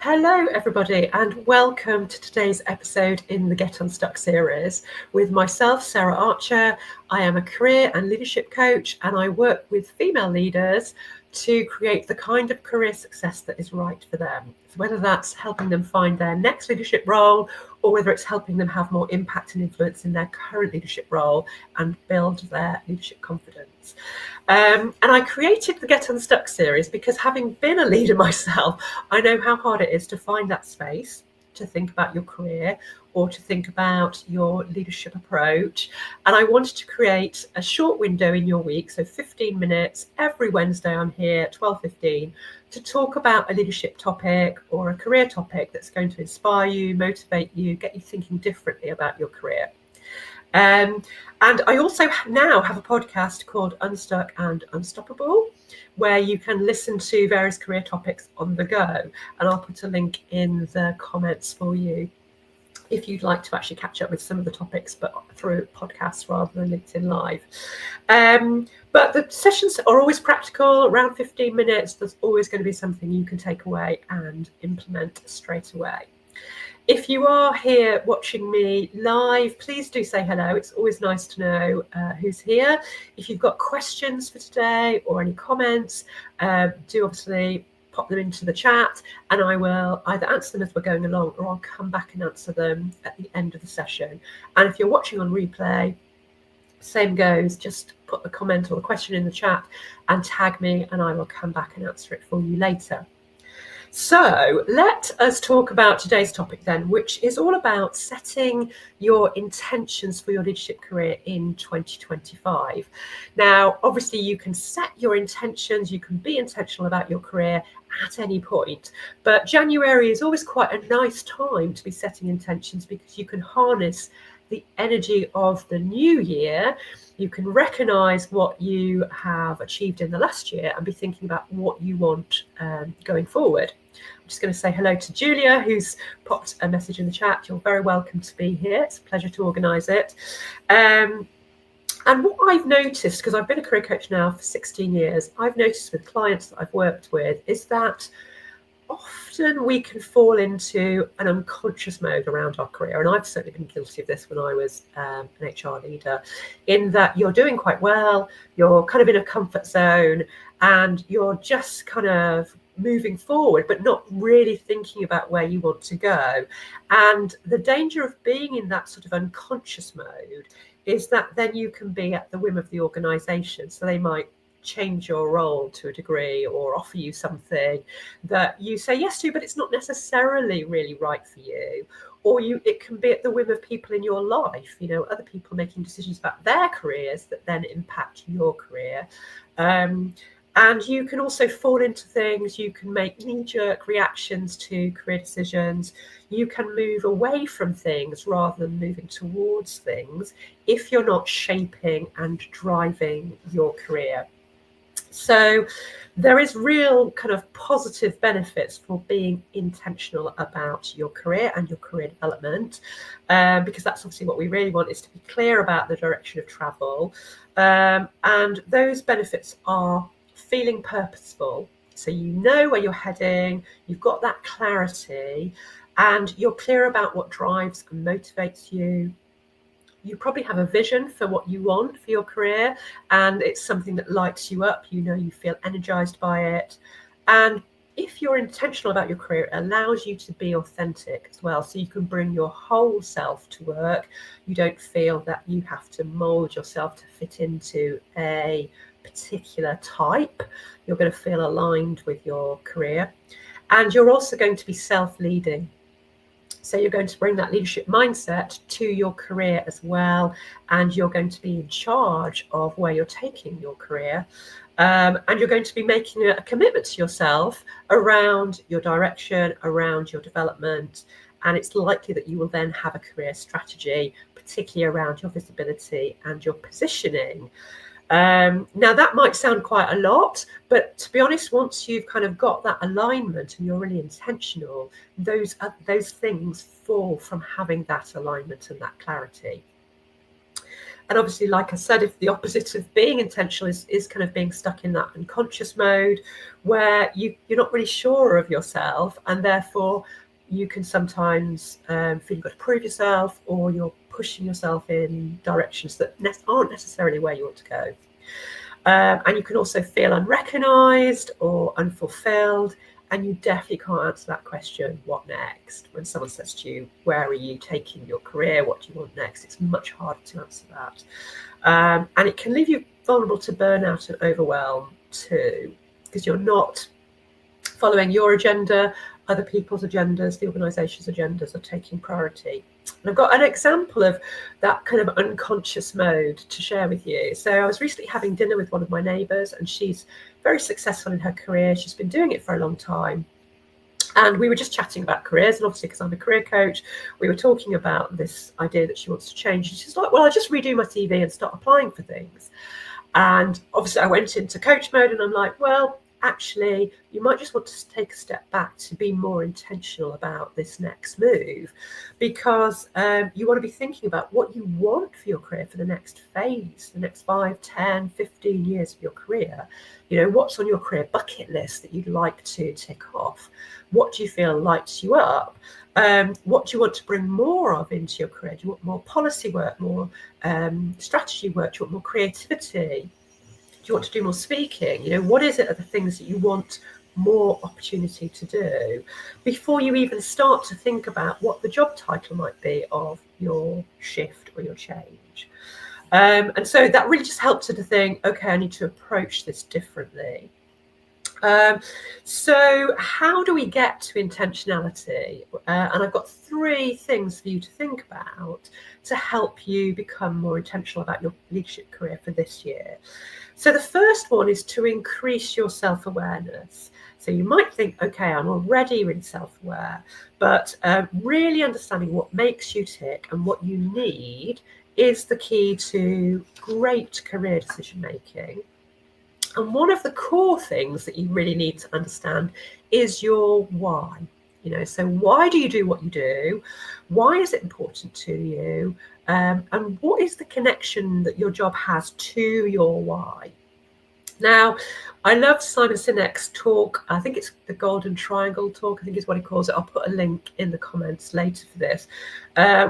Hello, everybody, and welcome to today's episode in the Get Unstuck series with myself, Sarah Archer. I am a career and leadership coach, and I work with female leaders to create the kind of career success that is right for them. So whether that's helping them find their next leadership role, or whether it's helping them have more impact and influence in their current leadership role and build their leadership confidence. And I created the Get Unstuck series because, having been a leader myself, I know how hard it is to find that space to think about your career or to think about your leadership approach. And I wanted to create a short window in your week, so 15 minutes every Wednesday. I'm here at 12:15 to talk about a leadership topic or a career topic that's going to inspire you, motivate you, get you thinking differently about your career. And I also now have a podcast called Unstuck and Unstoppable, where you can listen to various career topics on the go. And I'll put a link in the comments for you if you'd like to actually catch up with some of the topics, but through podcasts rather than LinkedIn Live. But the sessions are always practical, around 15 minutes. There's always going to be something you can take away and implement straight away. If you are here watching me live, please do say hello. It's always nice to know who's here. If you've got questions for today or any comments, do obviously pop them into the chat, and I will either answer them as we're going along or I'll come back and answer them at the end of the session. And if you're watching on replay, same goes, just put a comment or a question in the chat and tag me, and I will come back and answer it for you later. So let us talk about today's topic then, which is all about setting your intentions for your leadership career in 2025. Now, obviously, you can set your intentions, you can be intentional about your career at any point, but January is always quite a nice time to be setting intentions because you can harness the energy of the new year. You can recognize what you have achieved in the last year and be thinking about what you want going forward. I'm just going to say hello to Julia, who's popped a message in the chat. You're very welcome to be here. It's a pleasure to organise it. And what I've noticed, because I've been a career coach now for 16 years, I've noticed with clients that I've worked with is that often we can fall into an unconscious mode around our career. And I've certainly been guilty of this when I was an HR leader, in that you're doing quite well, you're kind of in a comfort zone, and you're just kind of moving forward, but not really thinking about where you want to go. And the danger of being in that sort of unconscious mode is that then you can be at the whim of the organisation. So they might change your role to a degree or offer you something that you say yes to, but it's not necessarily really right for you. Or it can be at the whim of people in your life, other people making decisions about their careers that then impact your career. And you can also fall into things, you can make knee-jerk reactions to career decisions, you can move away from things rather than moving towards things if you're not shaping and driving your career. So there is real kind of positive benefits for being intentional about your career and your career development, because that's obviously what we really want, is to be clear about the direction of travel. And those benefits are feeling purposeful. So you know where you're heading, you've got that clarity, and you're clear about what drives and motivates you. You probably have a vision for what you want for your career, and it's something that lights you up. You feel energized by it. And if you're intentional about your career, it allows you to be authentic as well. So you can bring your whole self to work. You don't feel that you have to mold yourself to fit into a particular type. You're going to feel aligned with your career, and you're also going to be self-leading. So you're going to bring that leadership mindset to your career as well, and you're going to be in charge of where you're taking your career, and you're going to be making a commitment to yourself around your direction, around your development, and it's likely that you will then have a career strategy, particularly around your visibility and your positioning. Now that might sound quite a lot, but to be honest, once you've kind of got that alignment and you're really intentional, those things fall from having that alignment and that clarity. And obviously, like I said, if the opposite of being intentional is kind of being stuck in that unconscious mode where you're not really sure of yourself, and therefore you can sometimes feel you've got to prove yourself, or you're pushing yourself in directions that aren't necessarily where you want to go. And you can also feel unrecognised or unfulfilled, and you definitely can't answer that question, what next? When someone says to you, where are you taking your career? What do you want next? It's much harder to answer that. And it can leave you vulnerable to burnout and overwhelm too, because you're not following your agenda, other people's agendas, the organisation's agendas are taking priority. And I've got an example of that kind of unconscious mode to share with you. So I was recently having dinner with one of my neighbours, and she's very successful in her career. She's been doing it for a long time. And we were just chatting about careers, and obviously because I'm a career coach, we were talking about this idea that she wants to change. And she's like, well, I'll just redo my CV and start applying for things. And obviously I went into coach mode, and I'm like, well, actually, you might just want to take a step back to be more intentional about this next move, because you want to be thinking about what you want for your career for the next phase, the next 5, 10, 15 years of your career. You know, what's on your career bucket list that you'd like to tick off? What do you feel lights you up? What do you want to bring more of into your career? Do you want more policy work, more strategy work? Do you want more creativity? Do you want to do more speaking? You know, what is it are the things that you want more opportunity to do before you even start to think about what the job title might be of your shift or your change? And so that really just helps her to think, okay, I need to approach this differently. So how do we get to intentionality? And I've got 3 things for you to think about to help you become more intentional about your leadership career for this year. So the first one is to increase your self-awareness. So you might think, okay, I'm already really self-aware, but really understanding what makes you tick and what you need is the key to great career decision making. And one of the core things that you really need to understand is your why. You know, so why do you do what you do? Why is it important to you? And what is the connection that your job has to your why? Now, I love Simon Sinek's talk. I think it's the Golden Triangle talk, I think is what he calls it. I'll put a link in the comments later for this,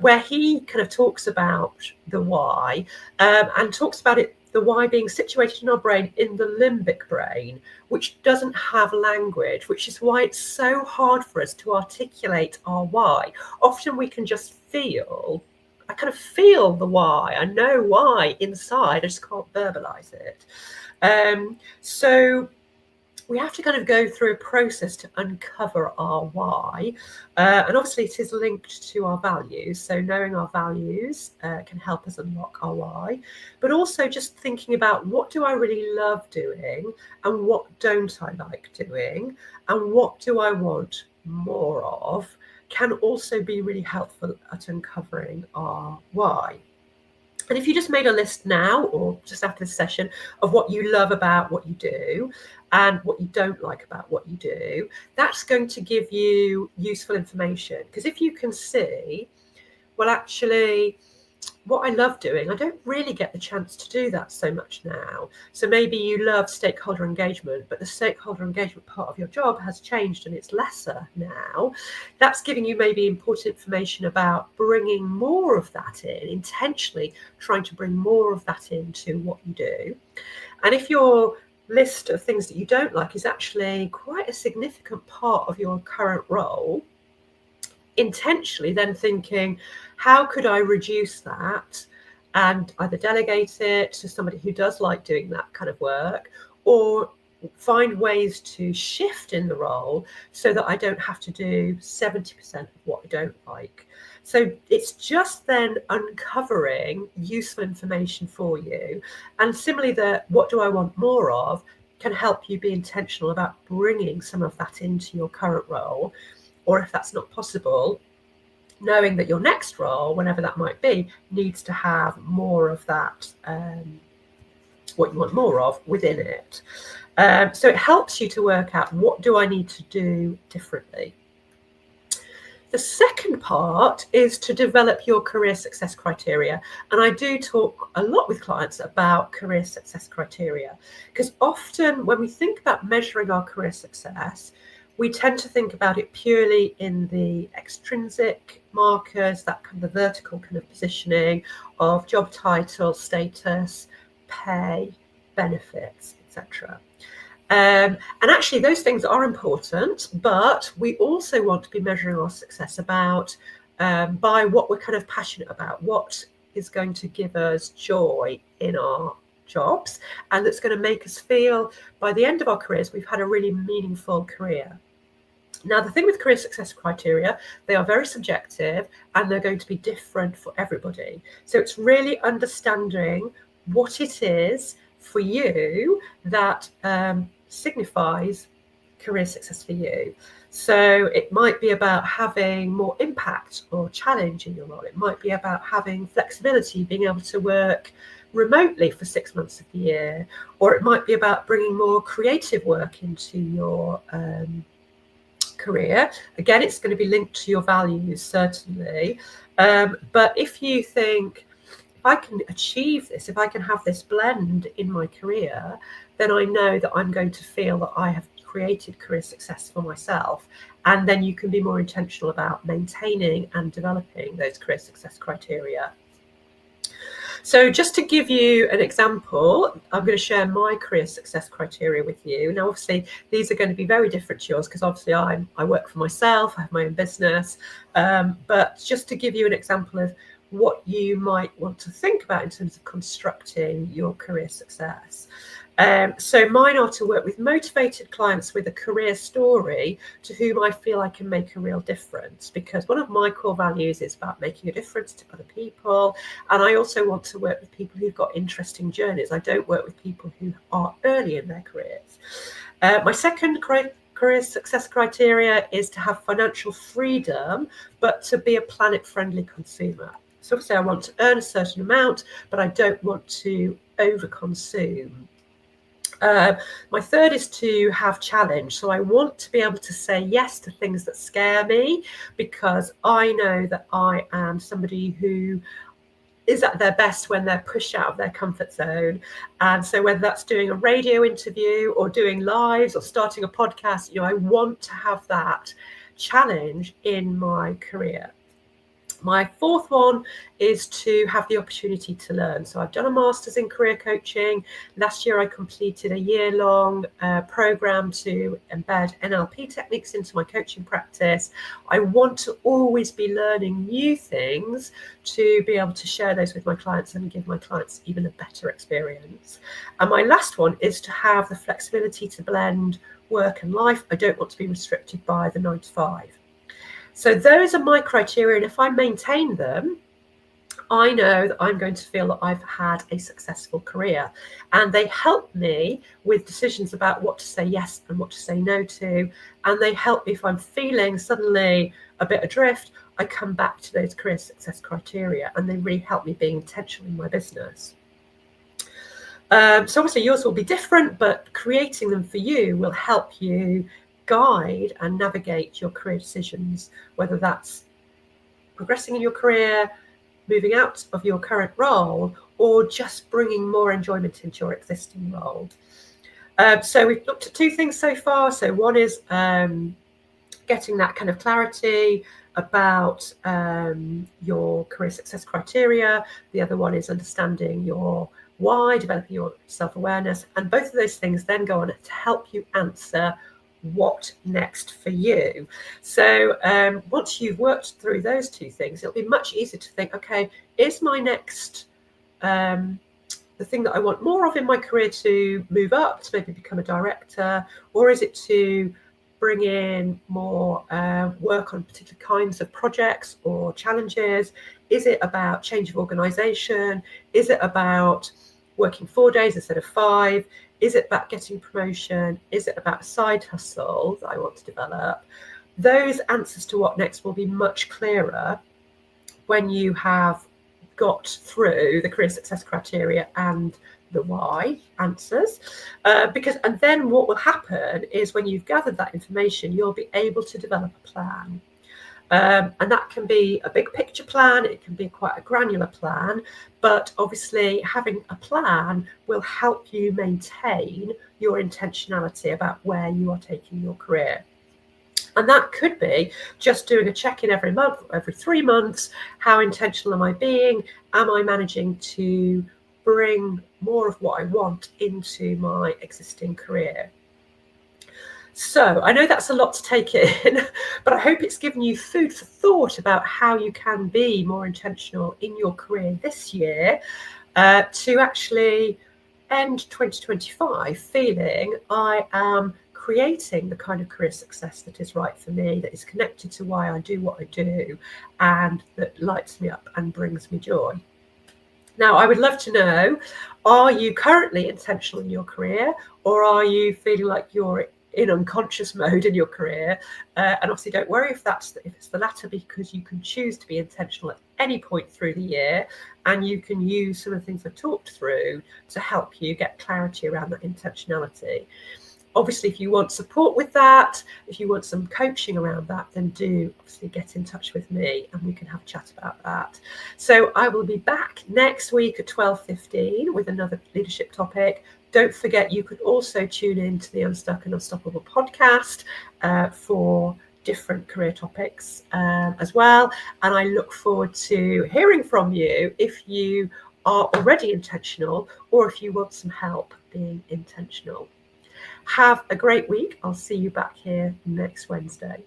where he kind of talks about the why and talks about it, the why being situated in our brain in the limbic brain, which doesn't have language, which is why it's so hard for us to articulate our why. Often we can just feel, I kind of feel the why, I know why inside, I just can't verbalize it. So we have to kind of go through a process to uncover our why. And obviously it is linked to our values. So knowing our values can help us unlock our why, but also just thinking about what do I really love doing and what don't I like doing and what do I want more of can also be really helpful at uncovering our why. And if you just made a list now or just after this session of what you love about what you do and what you don't like about what you do, that's going to give you useful information. Because if you can see, well, actually, what I love doing, I don't really get the chance to do that so much now. So maybe you love stakeholder engagement, but the stakeholder engagement part of your job has changed and it's lesser now. That's giving you maybe important information about bringing more of that in, intentionally trying to bring more of that into what you do. And if your list of things that you don't like is actually quite a significant part of your current role, intentionally then thinking, how could I reduce that and either delegate it to somebody who does like doing that kind of work, or find ways to shift in the role so that I don't have to do 70% of what I don't like. So it's just then uncovering useful information for you. And similarly, the what do I want more of can help you be intentional about bringing some of that into your current role. Or if that's not possible, knowing that your next role, whenever that might be, needs to have more of that, what you want more of within it. So it helps you to work out, what do I need to do differently? The second part is to develop your career success criteria. And I do talk a lot with clients about career success criteria, because often when we think about measuring our career success, we tend to think about it purely in the extrinsic markers, that kind of vertical kind of positioning of job title, status, pay, benefits, etc. And actually, those things are important, but we also want to be measuring our success by what we're kind of passionate about, what is going to give us joy in our jobs, and that's going to make us feel by the end of our careers we've had a really meaningful career. Now, the thing with career success criteria, they are very subjective and they're going to be different for everybody. So it's really understanding what it is for you that signifies career success for you. So it might be about having more impact or challenge in your role. It might be about having flexibility, being able to work remotely for 6 months of the year, or it might be about bringing more creative work into your career. Again, it's going to be linked to your values, certainly. But if you think, if I can achieve this, if I can have this blend in my career, then I know that I'm going to feel that I have created career success for myself. And then you can be more intentional about maintaining and developing those career success criteria. So just to give you an example, I'm going to share my career success criteria with you. Now, obviously, these are going to be very different to yours because obviously I work for myself, I have my own business. But just to give you an example of what you might want to think about in terms of constructing your career success. So mine are to work with motivated clients with a career story to whom I feel I can make a real difference, because one of my core values is about making a difference to other people. And I also want to work with people who've got interesting journeys. I don't work with people who are early in their careers. My second career success criteria is to have financial freedom, but to be a planet-friendly consumer. So obviously I want to earn a certain amount, but I don't want to overconsume. My third is to have challenge. So I want to be able to say yes to things that scare me, because I know that I am somebody who is at their best when they're pushed out of their comfort zone. And so whether that's doing a radio interview or doing lives or starting a podcast, I want to have that challenge in my career. My fourth one is to have the opportunity to learn. So I've done a master's in career coaching. Last year, I completed a year-long program to embed NLP techniques into my coaching practice. I want to always be learning new things to be able to share those with my clients and give my clients even a better experience. And my last one is to have the flexibility to blend work and life. I don't want to be restricted by the 9 to 5. So those are my criteria, and if I maintain them, I know that I'm going to feel that I've had a successful career, and they help me with decisions about what to say yes and what to say no to, and they help me if I'm feeling suddenly a bit adrift, I come back to those career success criteria, and they really help me being intentional in my business. So obviously yours will be different, but creating them for you will help you guide and navigate your career decisions, whether that's progressing in your career, moving out of your current role, or just bringing more enjoyment into your existing role. So we've looked at two things so far. So one is getting that kind of clarity about your career success criteria. The other one is understanding your why, developing your self-awareness. And both of those things then go on to help you answer what next for you. So once you've worked through those two things, it'll be much easier to think, okay, is my next the thing that I want more of in my career to move up, to maybe become a director, or is it to bring in more work on particular kinds of projects or challenges? Is it about change of organization? Is it about working 4 days instead of 5? Is it about getting promotion? Is it about a side hustle that I want to develop? Those answers to what next will be much clearer when you have got through the career success criteria and the why answers. And then what will happen is when you've gathered that information, you'll be able to develop a plan. And that can be a big picture plan, it can be quite a granular plan, but obviously having a plan will help you maintain your intentionality about where you are taking your career. And that could be just doing a check-in every month, or every 3 months. How intentional am I being? Am I managing to bring more of what I want into my existing career? So I know that's a lot to take in, but I hope it's given you food for thought about how you can be more intentional in your career this year, to actually end 2025 feeling I am creating the kind of career success that is right for me, that is connected to why I do what I do, and that lights me up and brings me joy. Now, I would love to know, are you currently intentional in your career, or are you feeling like you're in unconscious mode in your career? And obviously, don't worry if it's the latter, because you can choose to be intentional at any point through the year, and you can use some of the things I've talked through to help you get clarity around that intentionality. Obviously, if you want support with that, if you want some coaching around that, then do obviously get in touch with me and we can have a chat about that. So I will be back next week at 12:15 with another leadership topic. Don't forget, you could also tune in to the Unstuck and Unstoppable podcast for different career topics as well. And I look forward to hearing from you if you are already intentional or if you want some help being intentional. Have a great week. I'll see you back here next Wednesday.